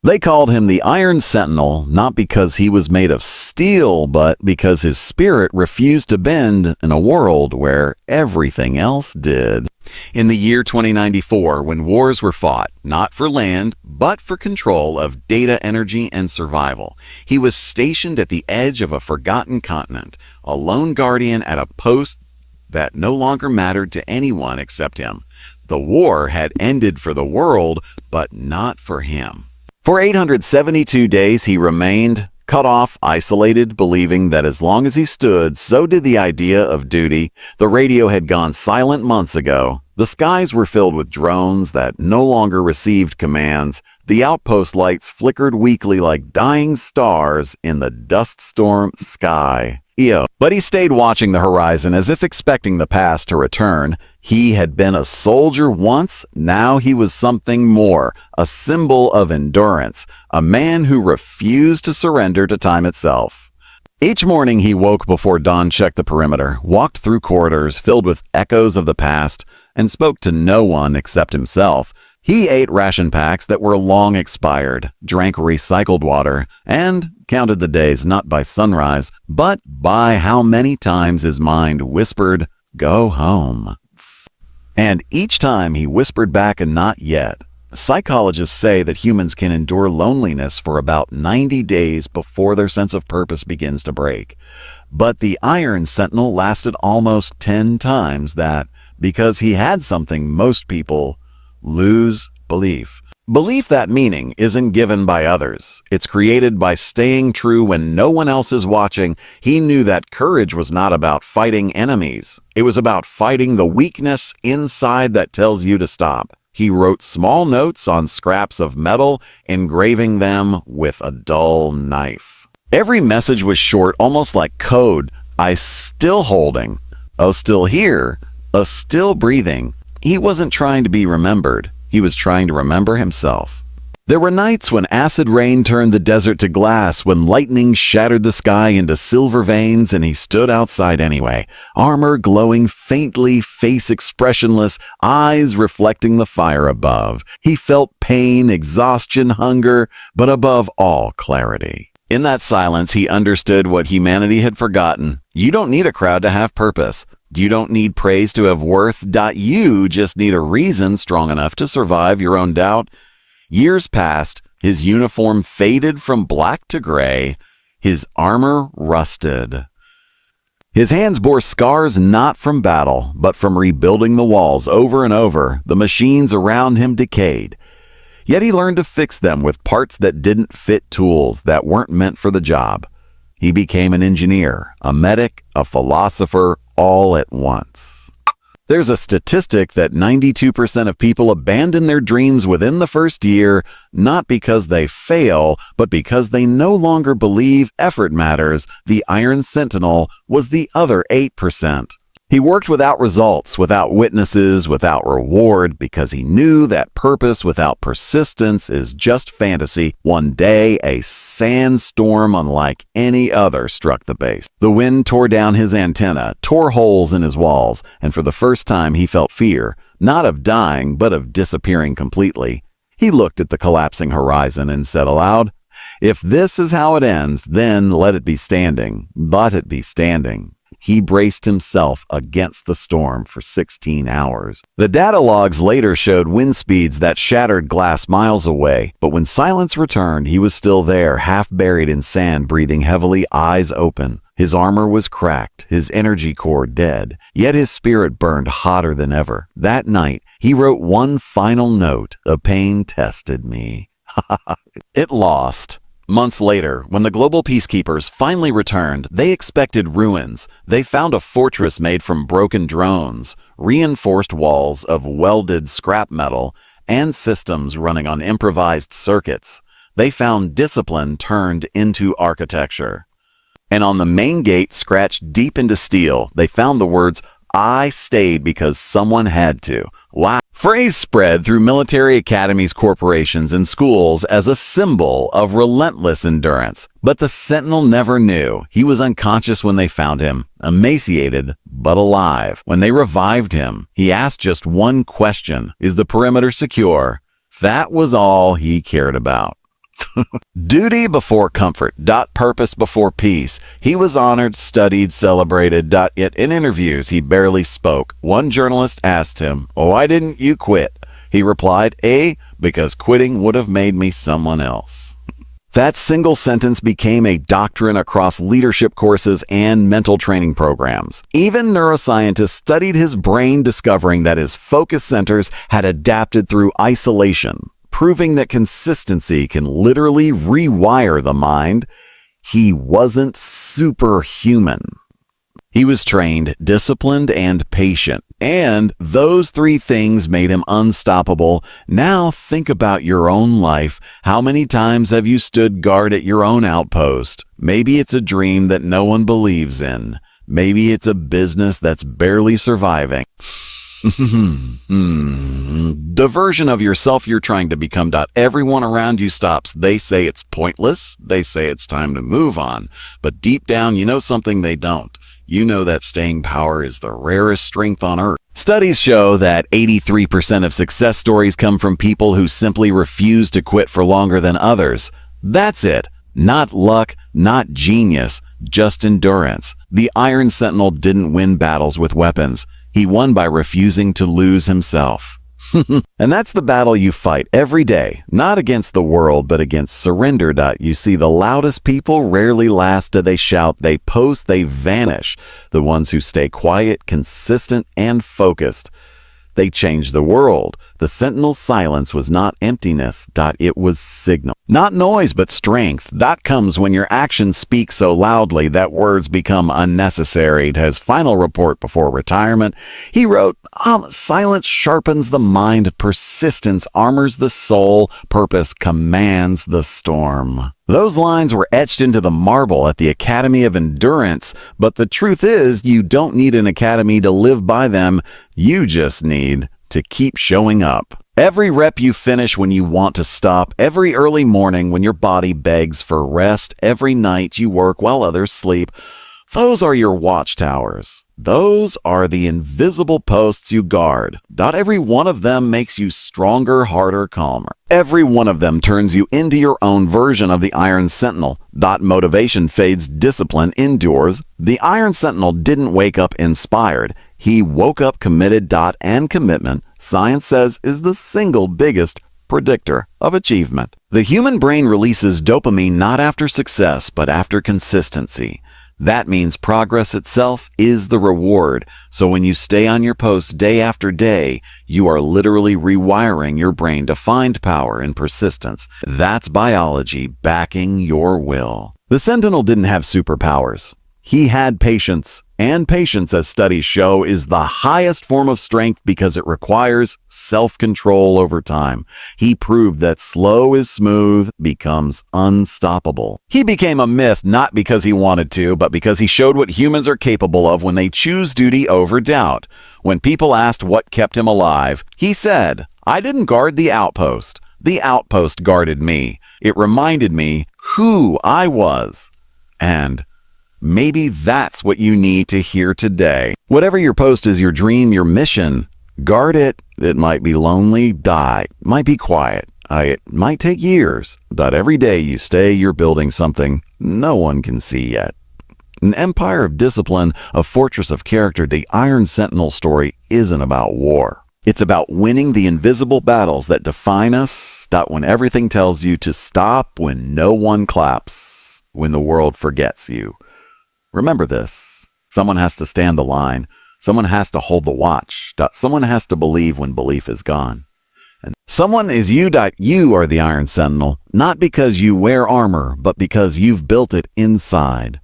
They called him the Iron Sentinel, not because he was made of steel, but because his spirit refused to bend in a world where everything else did. In the year 2094, when wars were fought, not for land, but for control of data, energy, and survival, he was stationed at the edge of a forgotten continent, a lone guardian at a post that no longer mattered to anyone except him. The war had ended for the world, but not for him. For 872 days he remained, cut off, isolated, believing that as long as he stood, so did the idea of duty. The radio had gone silent months ago. The skies were filled with drones that no longer received commands. The outpost lights flickered weakly like dying stars in the dust-storm sky. But he stayed watching the horizon as if expecting the past to return. He had been a soldier once, now he was something more, a symbol of endurance, a man who refused to surrender to time itself. Each morning he woke before dawn, checked the perimeter, walked through corridors filled with echoes of the past, and spoke to no one except himself. He ate ration packs that were long expired, drank recycled water, and counted the days not by sunrise, but by how many times his mind whispered, "Go home." And each time he whispered back a "not yet." Psychologists say that humans can endure loneliness for about 90 days before their sense of purpose begins to break. But the Iron Sentinel lasted almost 10 times that because he had something most people lose: belief. Belief that meaning isn't given by others. It's created by staying true when no one else is watching. He knew that courage was not about fighting enemies. It was about fighting the weakness inside that tells you to stop. He wrote small notes on scraps of metal, engraving them with a dull knife. Every message was short, almost like code. I still holding. Oh, still here. Still breathing. He wasn't trying to be remembered. He was trying to remember himself. There were nights when acid rain turned the desert to glass, when lightning shattered the sky into silver veins, and he stood outside anyway, armor glowing faintly, face expressionless, eyes reflecting the fire above. He felt pain, exhaustion, hunger, but above all, clarity. In that silence, he understood what humanity had forgotten. You don't need a crowd to have purpose. You don't need praise to have worth. You just need a reason strong enough to survive your own doubt. Years passed, his uniform faded from black to gray, his armor rusted. His hands bore scars not from battle, but from rebuilding the walls over and over. The machines around him decayed. Yet he learned to fix them with parts that didn't fit tools that weren't meant for the job. He became an engineer, a medic, a philosopher, all at once. There's a statistic that 92% of people abandon their dreams within the first year, not because they fail, but because they no longer believe effort matters. The Iron Sentinel was the other 8%. He worked without results, without witnesses, without reward, because he knew that purpose without persistence is just fantasy. One day, a sandstorm unlike any other struck the base. The wind tore down his antenna, tore holes in his walls, and for the first time he felt fear, not of dying, but of disappearing completely. He looked at the collapsing horizon and said aloud, "If this is how it ends, then let it be standing. Let it be standing." He braced himself against the storm for 16 hours. The data logs later showed wind speeds that shattered glass miles away, but when silence returned, he was still there, half buried in sand, breathing heavily, eyes open. His armor was cracked, his energy core dead, yet his spirit burned hotter than ever. That night, he wrote one final note: "The pain tested me." It lost. Months later, when the global peacekeepers finally returned, they expected ruins. They found a fortress made from broken drones, reinforced walls of welded scrap metal, and systems running on improvised circuits. They found discipline turned into architecture. And on the main gate, scratched deep into steel, they found the words, "I stayed because someone had to." Wow. Phrase spread through military academies, corporations, and schools as a symbol of relentless endurance. But the Sentinel never knew. He was unconscious when they found him, emaciated but alive. When they revived him, he asked just one question: is the perimeter secure? That was all he cared about. Duty before comfort. Purpose before peace. He was honored, studied, celebrated. Yet in interviews, he barely spoke. One journalist asked him, "Why didn't you quit?" He replied, because quitting would have made me someone else." That single sentence became a doctrine across leadership courses and mental training programs. Even neuroscientists studied his brain, discovering that his focus centers had adapted through isolation, proving that consistency can literally rewire the mind. He wasn't superhuman. He was trained, disciplined, and patient. And those three things made him unstoppable. Now think about your own life. How many times have you stood guard at your own outpost? Maybe it's a dream that no one believes in. Maybe it's a business that's barely surviving. The version of yourself you're trying to become. Everyone around you stops. They say it's pointless. They say it's time to move on. But deep down, you know something they don't. You know that staying power is the rarest strength on earth. Studies show that 83% of success stories come from people who simply refuse to quit for longer than others. That's it. Not luck, not genius, just endurance. The Iron Sentinel didn't win battles with weapons. He won by refusing to lose himself. And that's the battle you fight every day, not against the world, but against surrender. You see, the loudest people rarely last. They shout, they post, they vanish. The ones who stay quiet, consistent, and focused, they change the world. The Sentinel's silence was not emptiness. It was signal. Not noise, but strength. That comes when your actions speak so loudly that words become unnecessary. To his final report before retirement, he wrote, "Silence sharpens the mind, persistence armors the soul, purpose commands the storm." Those lines were etched into the marble at the Academy of Endurance, but the truth is, you don't need an academy to live by them. You just need to keep showing up. Every rep you finish when you want to stop, every early morning when your body begs for rest, every night you work while others sleep, those are your watchtowers. Those are the invisible posts you guard. Every one of them makes you stronger, harder, calmer. Every one of them turns you into your own version of the Iron Sentinel. Motivation fades, discipline endures. The Iron Sentinel didn't wake up inspired. He woke up committed. And commitment, science says, is the single biggest predictor of achievement. The human brain releases dopamine not after success, but after consistency. That means progress itself is the reward. So when you stay on your post day after day, you are literally rewiring your brain to find power and persistence. That's biology backing your will. The Sentinel didn't have superpowers. He had patience, and patience, as studies show, is the highest form of strength because it requires self-control over time. He proved that slow is smooth becomes unstoppable. He became a myth not because he wanted to, but because he showed what humans are capable of when they choose duty over doubt. When people asked what kept him alive, he said, "I didn't guard the outpost. The outpost guarded me. It reminded me who I was." And maybe that's what you need to hear today. Whatever your post is, your dream, your mission, guard it. It might be lonely, might be quiet. It might take years, but every day you stay, you're building something no one can see yet. An empire of discipline, a fortress of character. The Iron Sentinel story isn't about war. It's about winning the invisible battles that define us. When everything tells you to stop, when no one claps, when the world forgets you. Remember this. Someone has to stand the line. Someone has to hold the watch. Someone has to believe when belief is gone. And someone is you. You are the Iron Sentinel, not because you wear armor, but because you've built it inside.